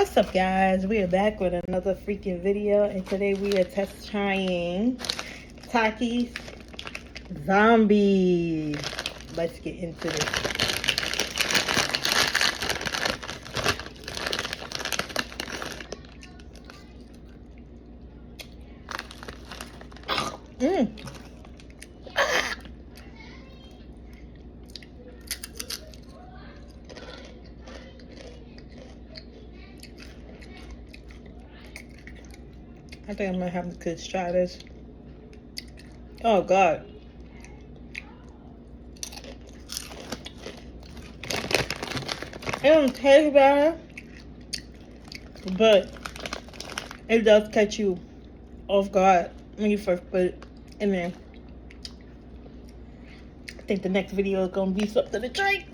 What's up, guys? We are back with another freaking video, and today we are test trying Takis Zombie. Let's get into this. I think I'm gonna have the kids try this. Oh God. It don't taste bad, but it does catch you off guard when you first put it in there. I think the next video is gonna be something to try.